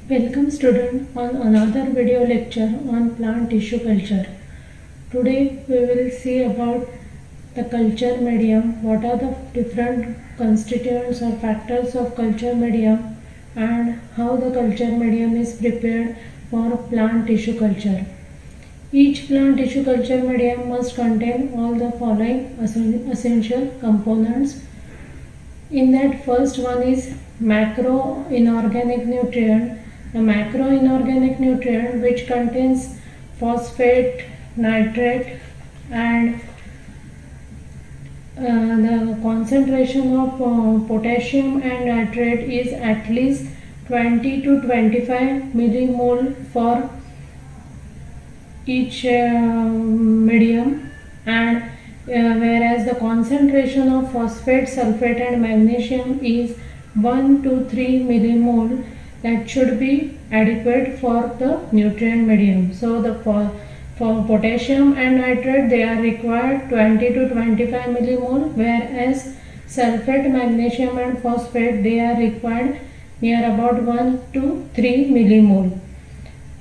Welcome student on another video lecture on plant tissue culture. Today we will see about the culture medium, what are the different constituents or factors of culture medium and how the culture medium is prepared for plant tissue culture. Each plant tissue culture medium must contain all the following essential components. In that, first one is macro inorganic nutrient. The macro inorganic nutrient which contains phosphate, nitrate and the concentration of potassium and nitrate is at least 20 to 25 millimole for each medium, and whereas the concentration of phosphate, sulfate and magnesium is 1 to 3 millimole, that should be adequate for the nutrient medium. So for potassium and nitrate they are required 20 to 25 millimole, whereas sulfate, magnesium and phosphate they are required near about 1 to 3 millimole.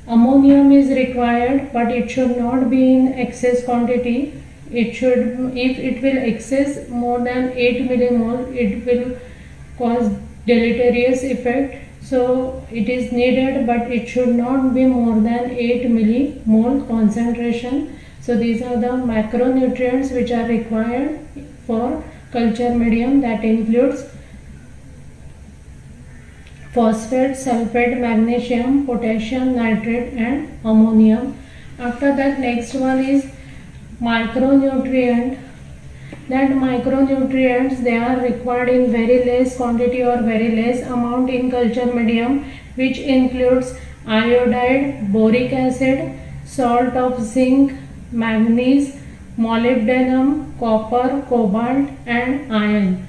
Ammonium is required, but it should not be in excess quantity. It should, if it will excess more than 8 millimole, it will cause deleterious effect. So it is needed, but it should not be more than 8 millimole concentration. So these are the macronutrients which are required for culture medium, that includes phosphate, sulfate, magnesium, potassium, nitrate and ammonium. After that, next one is micronutrient. That micronutrients they are required in very less quantity or very less amount in culture medium, which includes iodide, boric acid, salt of zinc, manganese, molybdenum, copper, cobalt and iron.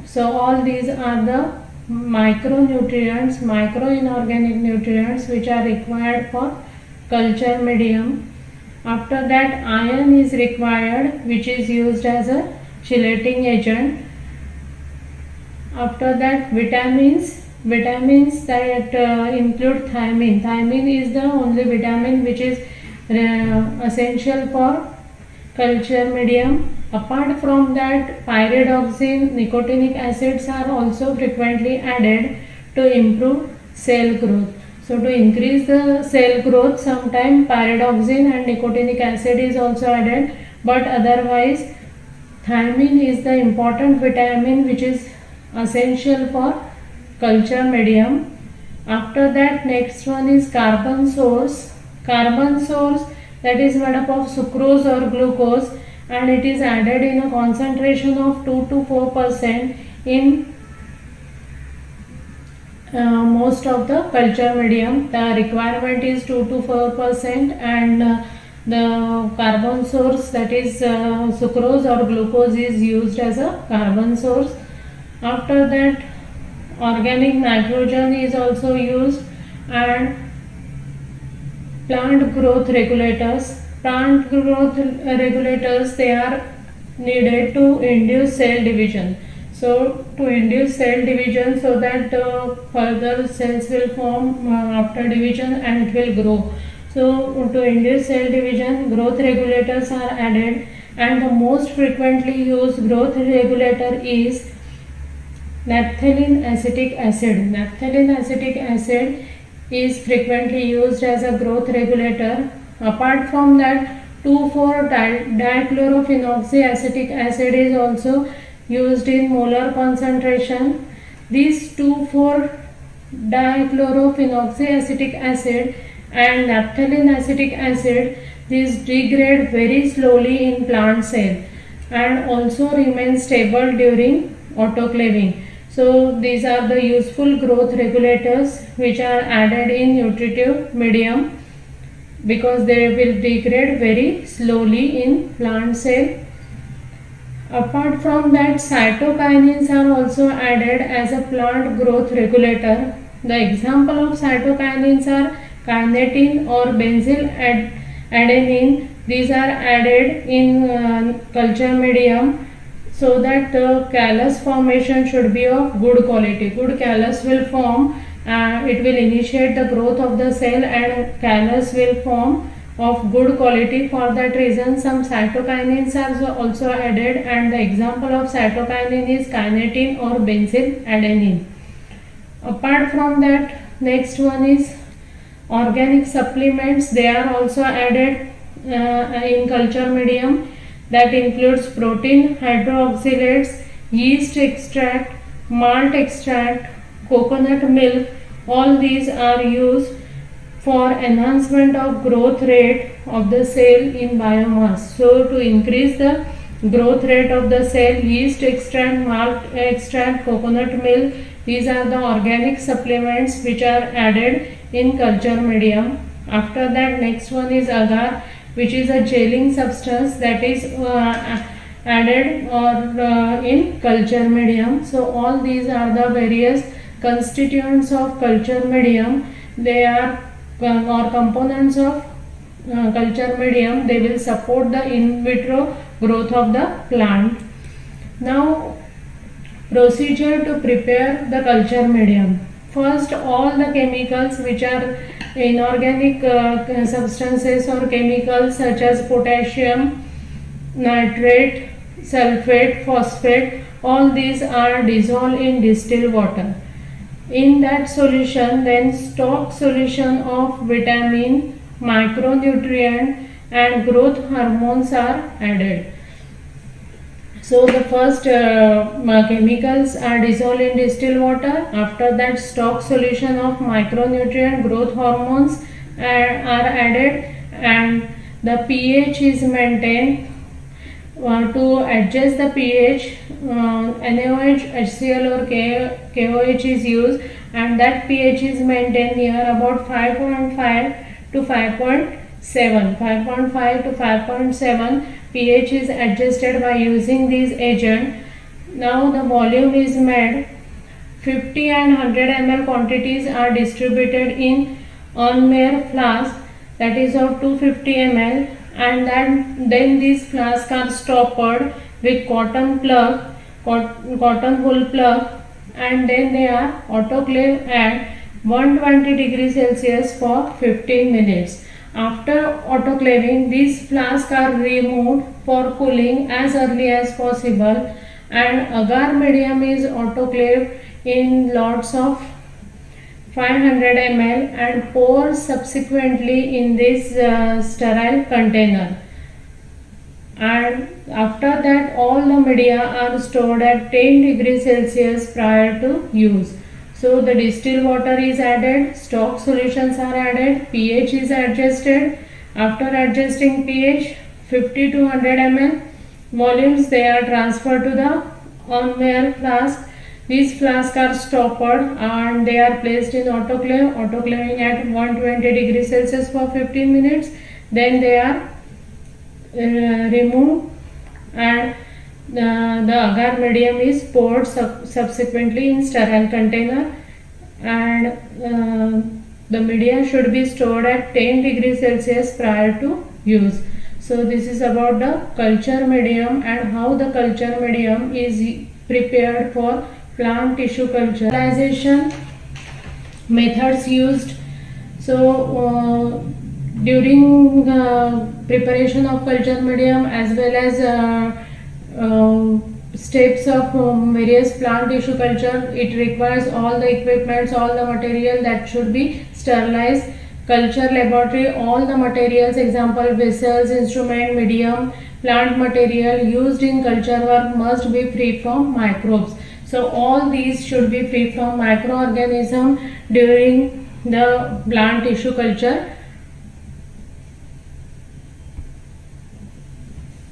So all these are the micronutrients, micro inorganic nutrients which are required for culture medium. After that, iron is required, which is used as a chelating agent. After that, vitamins that include thiamine. Thiamine is the only vitamin which is essential for culture medium. Apart from that, pyridoxine, nicotinic acids are also frequently added to improve cell growth. So to increase the cell growth, sometimes pyridoxine and nicotinic acid is also added, but otherwise thiamine is the important vitamin which is essential for culture medium. After that, next one is carbon source. Carbon source, that is made up of sucrose or glucose, and it is added in a concentration of 2 to 4% in most of the culture medium. The requirement is 2 to 4%, and the carbon source, that is sucrose or glucose, is used as a carbon source. After that, organic nitrogen is also used, and plant growth regulators. Plant growth regulators, they are needed to induce cell division. So to induce cell division, so that further cells will form after division and it will grow. So to induce cell division, growth regulators are added, and the most frequently used growth regulator is naphthalene acetic acid. Naphthalene acetic acid is frequently used as a growth regulator. Apart from that, 2,4-dichlorophenolic acetic is also used in molar concentration. This 2,4-dichlorophenolic acid and naphthalene acetic acid, these degrade very slowly in plant cell and also remain stable during autoclaving. So these are the useful growth regulators which are added in nutritive medium, because they will degrade very slowly in plant cell. Apart from that, cytokinins are also added as a plant growth regulator. The example of cytokinins are carnitine or benzyl adenine. These are added in culture medium so that the callus formation should be of good quality. Good callus will form It will initiate the growth of the cell and callus will form of good quality. For that reason, some cytokinins are also added, and the example of cytokinin is kinetin or benzyladenine. Apart from that, next one is organic supplements. They are also added in culture medium. That includes protein hydroxylates, yeast extract, malt extract, coconut milk. All these are used for enhancement of growth rate of the cell in biomass. So to increase the growth rate of the cell, yeast extract, malt extract, coconut milk, these are the organic supplements which are added in culture medium. After that, next one is agar, which is a gelling substance that is added or in culture medium. So all these are the various constituents of culture medium. They are or components of culture medium. They will support the in vitro growth of the plant. Now, procedure to prepare the culture medium. First, all the chemicals which are inorganic substances or chemicals such as potassium, nitrate, sulfate, phosphate, all these are dissolved in distilled water. In that solution, then stock solution of vitamin, micronutrient and growth hormones are added. So the first chemicals are dissolved in distilled water. After that, stock solution of micronutrient growth hormones are added, and the pH is maintained. To adjust the pH, NaOH, HCl or KOH is used, and that pH is maintained near about 5.5 to 5.7. 5.5 to 5.7 pH is adjusted by using this agent. Now the volume is made. 50 and 100 ml quantities are distributed in Erlenmeyer flask, that is of 250 ml, and then these flasks are stopped with cotton wool plug, and then they are autoclaved at 120 degrees Celsius for 15 minutes. After autoclaving, these flasks are removed for cooling as early as possible, and agar medium is autoclaved in lots of 500 ml and poured subsequently in this sterile container. And after that, all the media are stored at 10 degrees Celsius prior to use. So the distilled water is added, stock solutions are added, pH is adjusted. After adjusting pH, 50 to 100 ml volumes, they are transferred to the Erlenmeyer flask. These flasks are stopped and they are placed in autoclaving at 120 degrees Celsius for 15 minutes. Then they are removed, and the agar medium is poured subsequently in sterile container, and the media should be stored at 10 degrees Celsius prior to use. So this is about the culture medium and how the culture medium is prepared for plant tissue culture. Sterilization methods used. So during preparation of culture medium as well as steps of various plant tissue culture, it requires all the equipments, all the material that should be sterilized. Culture laboratory, all the materials, example vessels, instrument, medium, plant material used in culture work must be free from microbes. So all these should be free from microorganism during the plant tissue culture.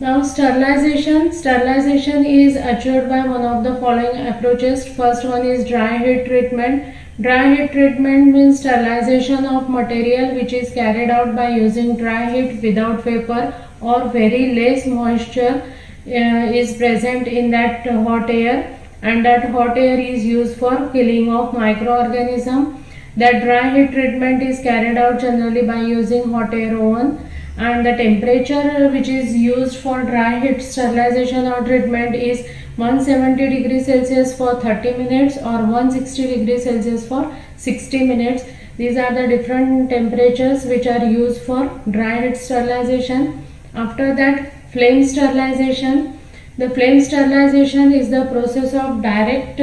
Now sterilization. Sterilization is achieved by one of the following approaches. First one is dry heat treatment. Dry heat treatment means sterilization of material which is carried out by using dry heat without vapor or very less moisture is present in that hot air, and that hot air is used for killing of microorganism. That dry heat treatment is carried out generally by using hot air oven, and the temperature which is used for dry heat sterilization or treatment is 170 degrees Celsius for 30 minutes or 160 degrees Celsius for 60 minutes. These are the different temperatures which are used for dry head sterilization. After that, flame sterilization. The flame sterilization is the process of direct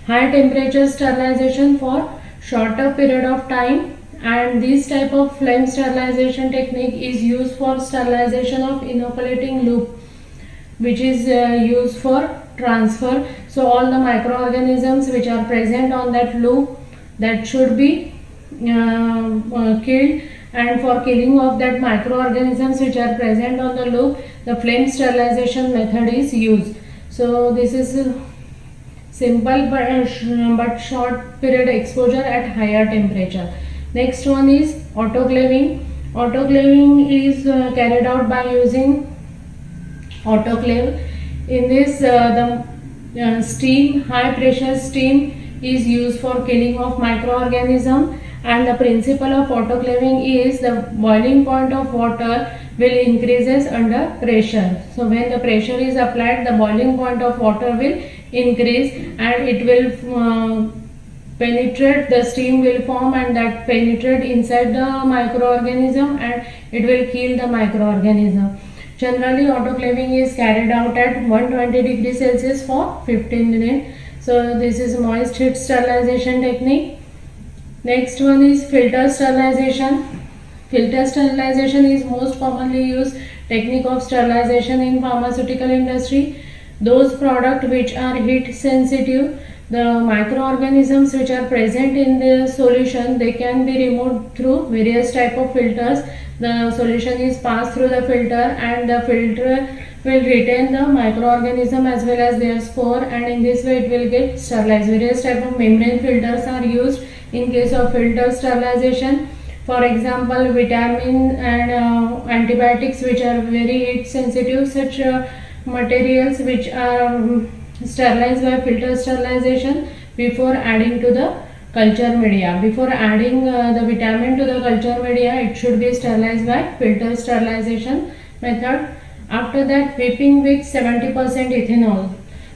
high temperature sterilization for shorter period of time, and this type of flame sterilization technique is used for sterilization of inoculating loop, which is used for transfer. So all the microorganisms which are present on that loop, that should be killed, and for killing of that microorganisms which are present on the loop, the flame sterilization method is used. So this is simple but short period exposure at higher temperature. Next one is autoclaving. Autoclaving is carried out by using autoclave. In this the steam, high pressure steam is used for killing of microorganism, and the principle of autoclaving is the boiling point of water will increases under pressure. So when the pressure is applied, the boiling point of water will increase and it will penetrate, the steam will form and that penetrate inside the microorganism and it will kill the microorganism. Generally, autoclaving is carried out at 120 degrees Celsius for 15 minutes. So this is moist heat sterilization technique. Next one is filter sterilization. Filter sterilization is most commonly used technique of sterilization in pharmaceutical industry. Those products which are heat sensitive, the microorganisms which are present in the solution, they can be removed through various type of filters. The solution is passed through the filter and the filter will retain the microorganism as well as their spore, and in this way it will get sterilized. Various type of membrane filters are used in case of filter sterilization. For example, vitamin and antibiotics which are very heat sensitive, such materials which are sterilized by filter sterilization before adding to the culture media. Before adding the vitamin to the culture media, it should be sterilized by filter sterilization method. After that, whipping with 70% ethanol.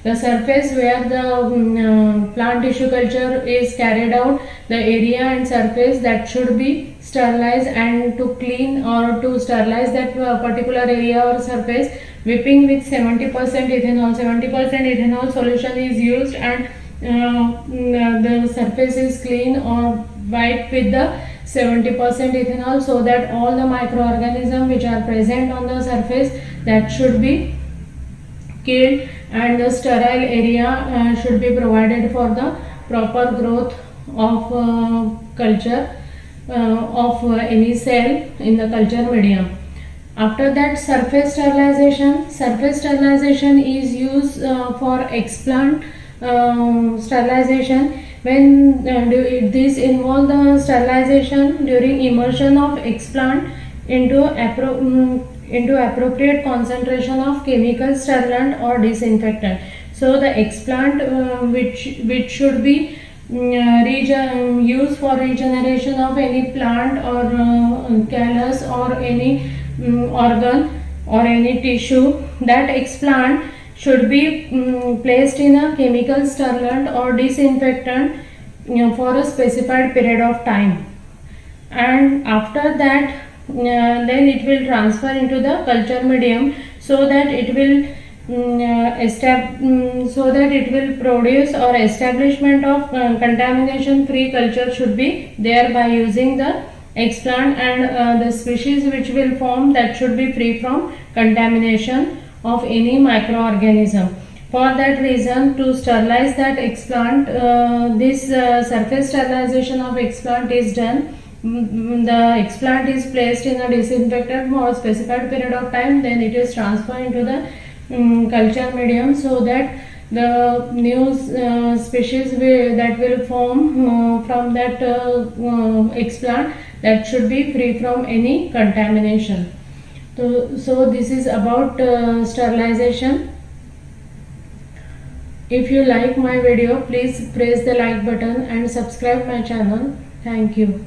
The surface where the plant tissue culture is carried out, the area and surface that should be sterilized, and to clean or to sterilize that particular area or surface, whipping with 70% ethanol. 70% ethanol solution is used and the surface is clean or wiped with the 70% ethanol, so that all the microorganisms which are present on the surface, that should be killed, and the sterile area should be provided for the proper growth of culture of any cell in the culture medium. After that, surface sterilization. Surface sterilization is used for explant sterilization. When this involve the sterilization during immersion of explant into appropriate concentration of chemical sterilant or disinfectant. So the explant which should be used for regeneration of any plant or callus or any organ or any tissue, that explant should be placed in a chemical sterilant or disinfectant for a specified period of time, and after that then it will transfer into the culture medium, so that it will produce or establishment of contamination free culture should be there by using the explant, and the species which will form, that should be free from contamination of any microorganism. For that reason, to sterilize that explant, this surface sterilization of explant is done. The explant is placed in a disinfectant for a specified period of time, then it is transferred into the culture medium, so that the new species that will form from that explant, that should be free from any contamination. So this is about sterilization. If you like my video, please press the like button and subscribe my channel. Thank you.